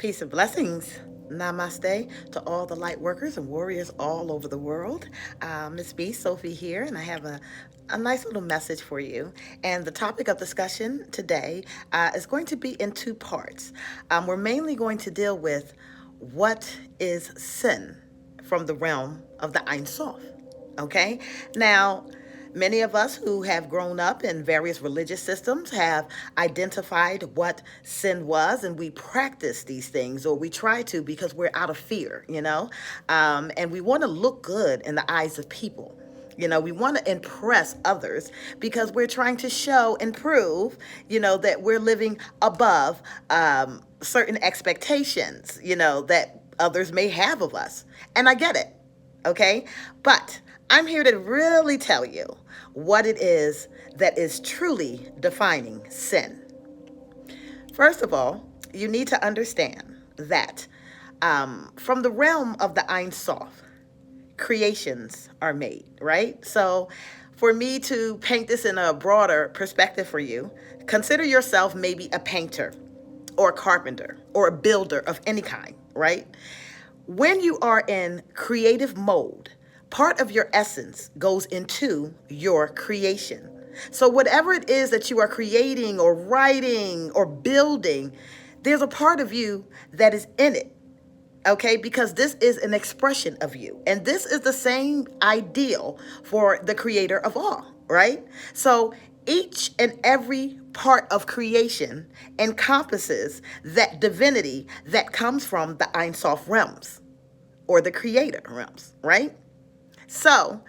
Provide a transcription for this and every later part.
Peace and blessings. Namaste to all the light workers and warriors all over the world. Miss B, Sophie here, and I have a nice little message for you. And the topic of discussion today is going to be in two parts. We're mainly going to deal with what is sin from the realm of the Ein Sof. Okay? Now, many of us who have grown up in various religious systems have identified what sin was, and we practice these things, or we try to, because we're out of fear, and we want to look good in the eyes of people. We want to impress others because we're trying to show and prove, that we're living above certain expectations, that others may have of us. And I get it, okay? But I'm here to really tell you what it is that is truly defining sin. First of all, you need to understand that from the realm of the Ein Sof, creations are made, right? So for me to paint this in a broader perspective for you, consider yourself maybe a painter or a carpenter or a builder of any kind, right? When you are in creative mode, part of your essence goes into your creation. So whatever it is that you are creating or writing or building, there's a part of you that is in it. Okay, because this is an expression of you. And this is the same ideal for the creator of all, right? So each and every part of creation encompasses that divinity that comes from the Ein Sof realms or the creator realms, right? So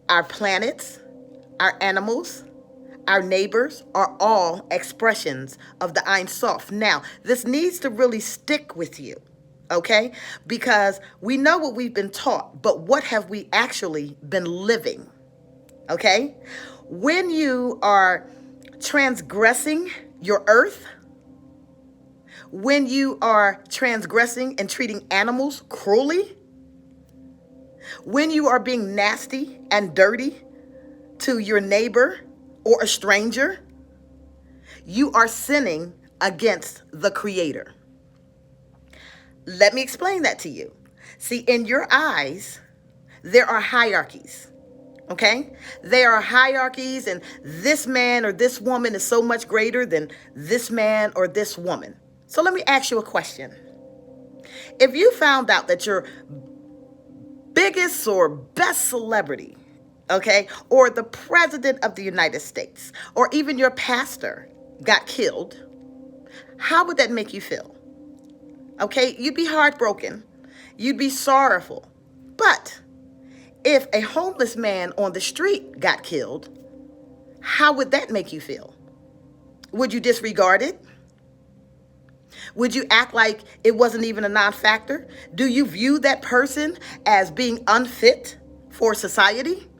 our planets, our animals, our neighbors are all expressions of the Ein Sof. Now, this needs to really stick with you. Okay? Because we know what we've been taught, but what have we actually been living? Okay? When you are transgressing your earth, when you are transgressing and treating animals cruelly, when you are being nasty and dirty to your neighbor or a stranger, you are sinning against the Creator. Let me explain that to you. See, in your eyes, there are hierarchies, okay? There are hierarchies, and this man or this woman is so much greater than this man or this woman. So let me ask you a question. If you found out that your biggest or best celebrity, okay, or the president of the United States, or even your pastor got killed, how would that make you feel? Okay, you'd be heartbroken. You'd be sorrowful. But if a homeless man on the street got killed, how would that make you feel? Would you disregard it? Would you act like it wasn't even a non-factor? Do you view that person as being unfit for society?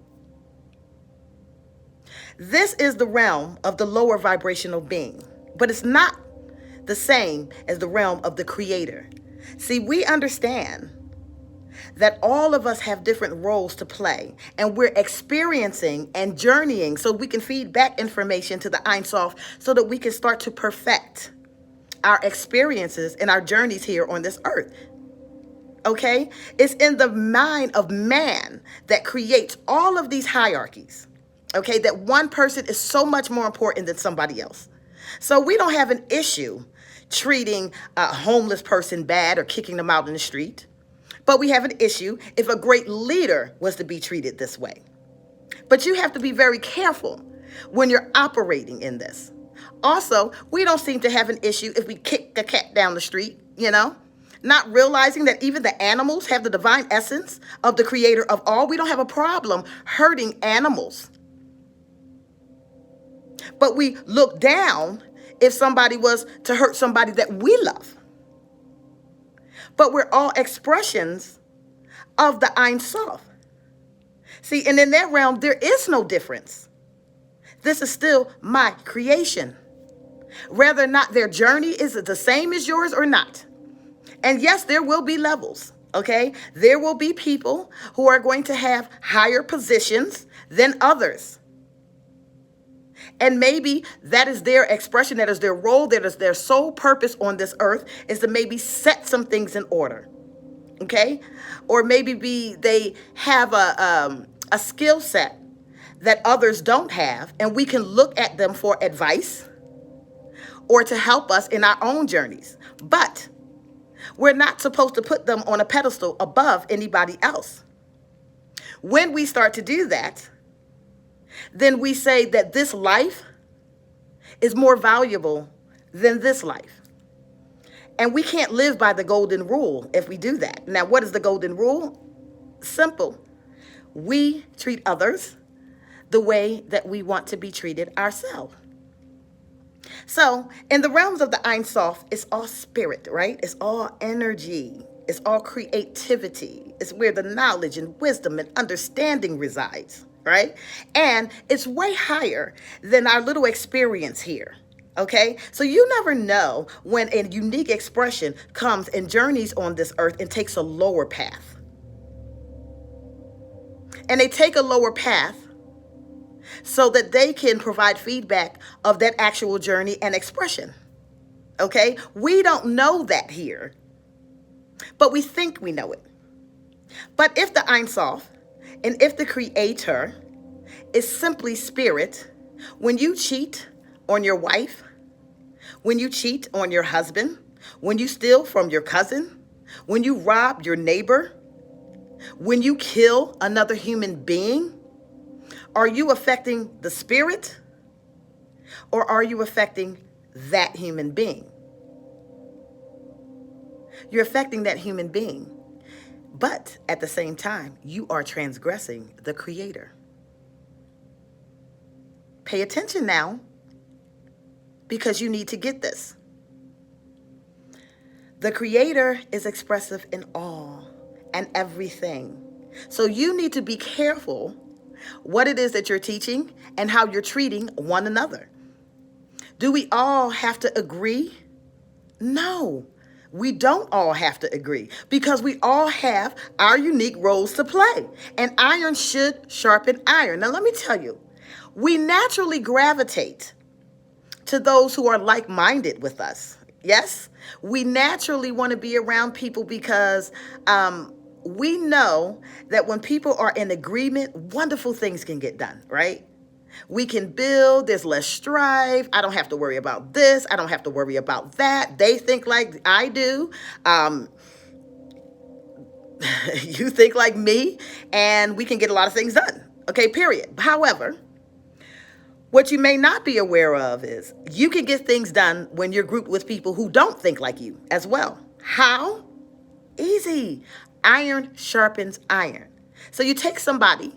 This is the realm of the lower vibrational being, but it's not the same as the realm of the Creator. See, we understand that all of us have different roles to play, and we're experiencing and journeying so we can feed back information to the Ein Sof so that we can start to perfect our experiences and our journeys here on this earth. Okay? It's in the mind of man that creates all of these hierarchies. Okay? That one person is so much more important than somebody else. So we don't have an issue treating a homeless person bad or kicking them out in the street. But we have an issue if a great leader was to be treated this way. But you have to be very careful when you're operating in this. Also, we don't seem to have an issue if we kick a cat down the street, not realizing that even the animals have the divine essence of the Creator of all. We don't have a problem hurting animals. But we look down if somebody was to hurt somebody that we love. But we're all expressions of the Ein Sof. See, and in that realm, there is no difference. This is still my creation. Whether or not their journey is the same as yours or not. And yes, there will be levels, okay? There will be people who are going to have higher positions than others. And maybe that is their expression, that is their role, that is their sole purpose on this earth, is to maybe set some things in order. Okay? Or maybe they have a skill set that others don't have, and we can look at them for advice or to help us in our own journeys. But we're not supposed to put them on a pedestal above anybody else. When we start to do that, then we say that this life is more valuable than this life. And we can't live by the golden rule if we do that. Now, what is the golden rule? Simple. We treat others the way that we want to be treated ourselves. So, in the realms of the Ein Sof, it's all spirit, right? It's all energy. It's all creativity. It's where the knowledge and wisdom and understanding resides, right? And it's way higher than our little experience here. Okay, so you never know when a unique expression comes and journeys on this earth and takes a lower path. And they take a lower path so that they can provide feedback of that actual journey and expression. Okay, we don't know that here, but we think we know it. But if the Ein Sof and if the Creator is simply spirit, when you cheat on your wife, when you cheat on your husband, when you steal from your cousin, when you rob your neighbor, when you kill another human being, are you affecting the spirit or are you affecting that human being? You're affecting that human being, but at the same time, you are transgressing the Creator. Pay attention now, because you need to get this. The Creator is expressive in all and everything. So you need to be careful what it is that you're teaching and how you're treating one another. Do we all have to agree? No, we don't all have to agree, because we all have our unique roles to play. And iron should sharpen iron. Now, let me tell you, we naturally gravitate to those who are like-minded with us. Yes, we naturally want to be around people because we know that when people are in agreement, wonderful things can get done, right? We can build, there's less strife. I don't have to worry about this. I don't have to worry about that. They think like I do. You think like me, and we can get a lot of things done. Okay, period. However, what you may not be aware of is you can get things done when you're grouped with people who don't think like you as well. How? Easy. Iron sharpens iron. So you take somebody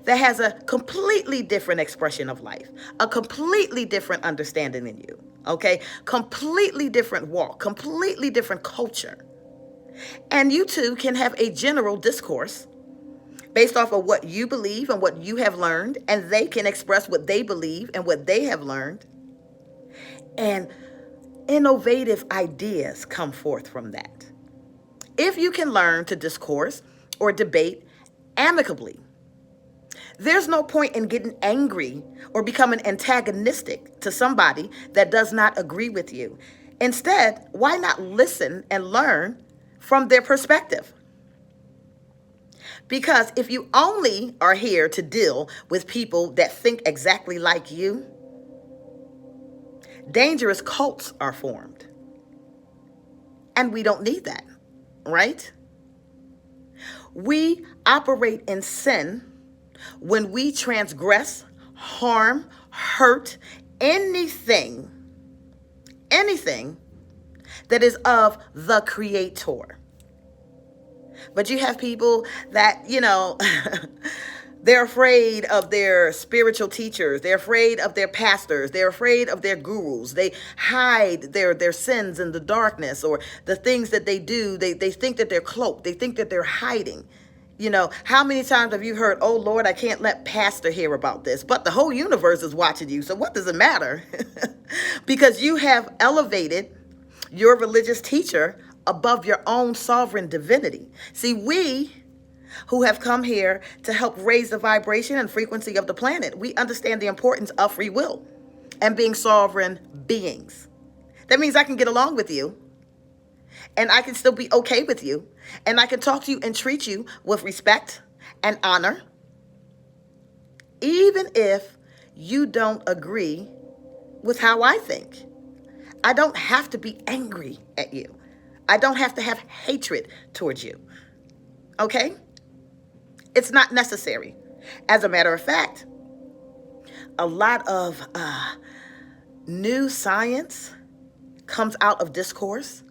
that has a completely different expression of life, a completely different understanding than you, okay? Completely different walk, completely different culture. And you two can have a general discourse based off of what you believe and what you have learned, and they can express what they believe and what they have learned. And innovative ideas come forth from that. If you can learn to discourse or debate amicably, there's no point in getting angry or becoming antagonistic to somebody that does not agree with you. Instead, why not listen and learn from their perspective? Because if you only are here to deal with people that think exactly like you, dangerous cults are formed. And we don't need that, right? We operate in sin when we transgress, harm, hurt anything that is of the Creator. But you have people that, they're afraid of their spiritual teachers. They're afraid of their pastors. They're afraid of their gurus. They hide their sins in the darkness, or the things that they do. They think that they're cloaked. They think that they're hiding. How many times have you heard, oh, Lord, I can't let pastor hear about this, but the whole universe is watching you. So what does it matter? Because you have elevated your religious teacher above your own sovereign divinity. See, we who have come here to help raise the vibration and frequency of the planet. We understand the importance of free will and being sovereign beings. That means I can get along with you, and I can still be okay with you, and I can talk to you and treat you with respect and honor, even if you don't agree with how I think. I don't have to be angry at you. I don't have to have hatred towards you. Okay? It's not necessary. As a matter of fact, a lot of new science comes out of discourse,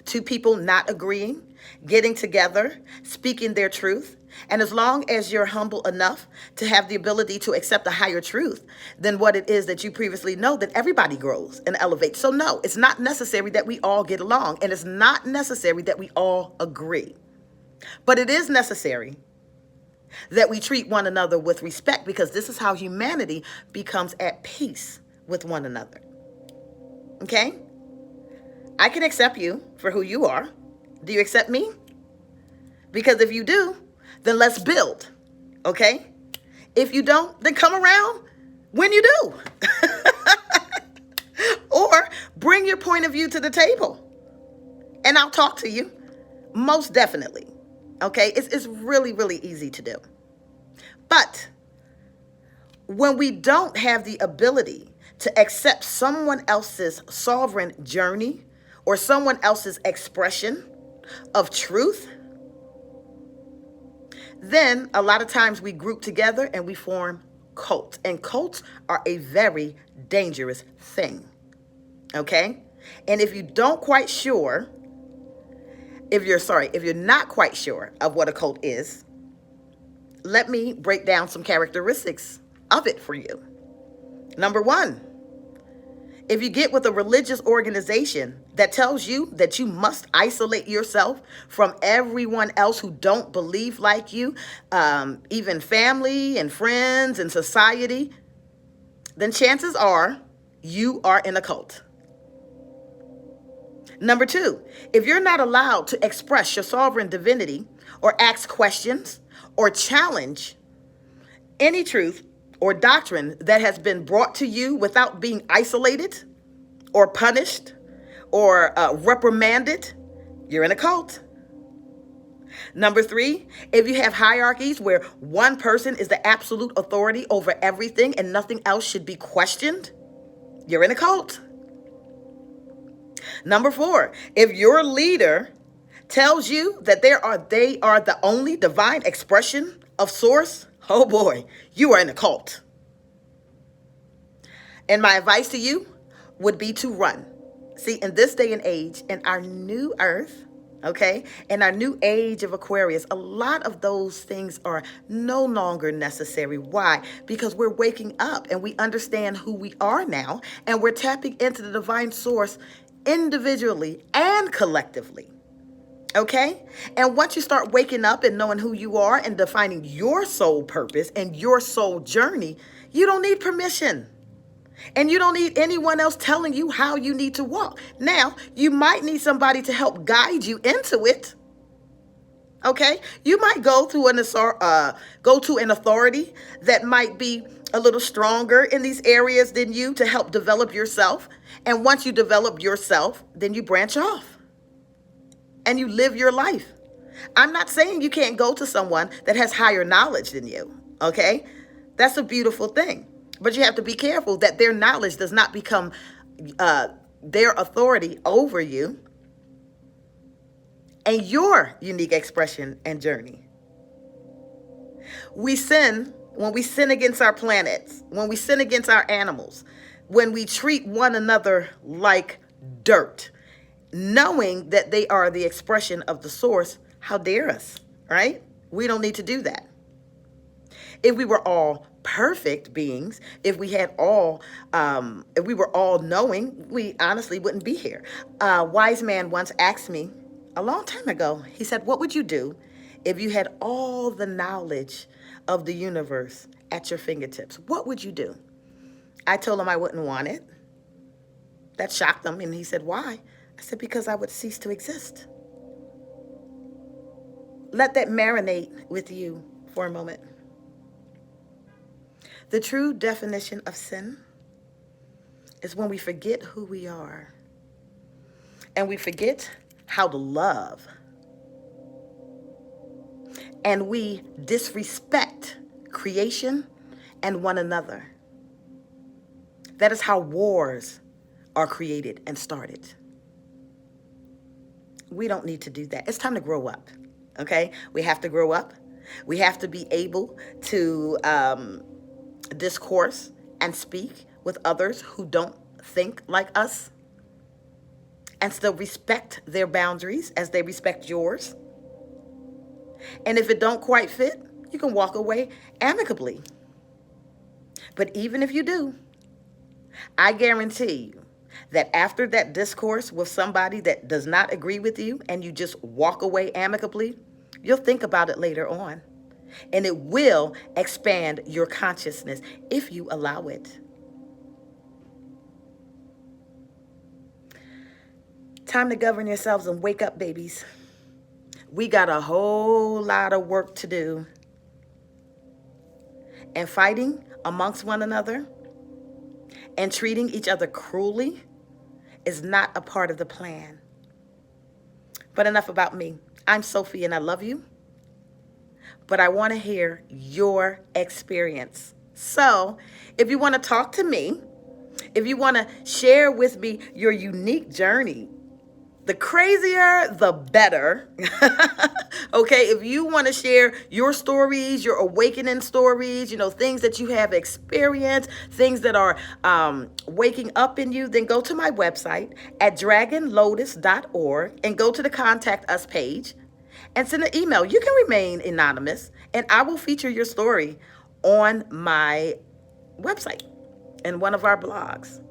two people not agreeing, getting together, speaking their truth. And as long as you're humble enough to have the ability to accept a higher truth than what it is that you previously know, then everybody grows and elevates. So no, it's not necessary that we all get along, and it's not necessary that we all agree. But it is necessary that we treat one another with respect, because this is how humanity becomes at peace with one another. Okay? I can accept you for who you are. Do you accept me? Because if you do, then let's build. Okay? If you don't, then come around when you do. Or bring your point of view to the table, and I'll talk to you. Most definitely. Okay? It's really, really easy to do. But when we don't have the ability to accept someone else's sovereign journey or someone else's expression of truth, then a lot of times we group together and we form cults. And cults are a very dangerous thing. Okay? And if you're not quite sure of what a cult is, let me break down some characteristics of it for you. Number one, if you get with a religious organization that tells you that you must isolate yourself from everyone else who don't believe like you, even family and friends and society, then chances are you are in a cult. Number two, if you're not allowed to express your sovereign divinity or ask questions or challenge any truth or doctrine that has been brought to you without being isolated or punished or reprimanded, you're in a cult. Number three, if you have hierarchies where one person is the absolute authority over everything and nothing else should be questioned, you're in a cult. Number four, if your leader tells you that they are the only divine expression of source, oh boy, you are in a cult. And my advice to you would be to run. See, in this day and age, in our new earth, okay, in our new age of Aquarius, a lot of those things are no longer necessary. Why? Because we're waking up and we understand who we are now, and we're tapping into the divine source individually and collectively. Okay? And once you start waking up and knowing who you are and defining your soul purpose and your soul journey, you don't need permission. And you don't need anyone else telling you how you need to walk. Now, you might need somebody to help guide you into it. Okay? You might go to an authority that might be a little stronger in these areas than you to help develop yourself. And once you develop yourself, then you branch off and you live your life. I'm not saying you can't go to someone that has higher knowledge than you. Okay? That's a beautiful thing. But you have to be careful that their knowledge does not become their authority over you and your unique expression and journey. We sin when we sin against our planets, when we sin against our animals, when we treat one another like dirt, knowing that they are the expression of the source. How dare us, right? We don't need to do that. If we were all perfect beings, if we were all knowing, we honestly wouldn't be here. A wise man once asked me a long time ago, he said, what would you do if you had all the knowledge of the universe at your fingertips? What would you do? I told him I wouldn't want it. That shocked him. And he said, why? I said, because I would cease to exist. Let that marinate with you for a moment. The true definition of sin is when we forget who we are and we forget how to love and we disrespect creation and one another. That is how wars are created and started. We don't need to do that. It's time to grow up, okay? We have to grow up. We have to be able to discourse and speak with others who don't think like us and still respect their boundaries as they respect yours. And if it don't quite fit, you can walk away amicably. But even if you do, I guarantee you that after that discourse with somebody that does not agree with you and you just walk away amicably, you'll think about it later on. And it will expand your consciousness if you allow it. Time to govern yourselves and wake up, babies. We got a whole lot of work to do. And fighting amongst one another and treating each other cruelly is not a part of the plan. But enough about me. I'm Sophie and I love you. But I want to hear your experience. So if you want to talk to me, if you want to share with me your unique journey, the crazier, the better. Okay, if you want to share your stories, your awakening stories, things that you have experienced, things that are waking up in you, then go to my website at dragonlotus.org and go to the Contact Us page and send an email. You can remain anonymous, and I will feature your story on my website in one of our blogs.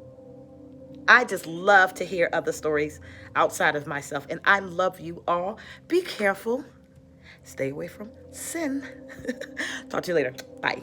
I just love to hear other stories outside of myself, and I love you all. Be careful. Stay away from sin. Talk to you later. Bye.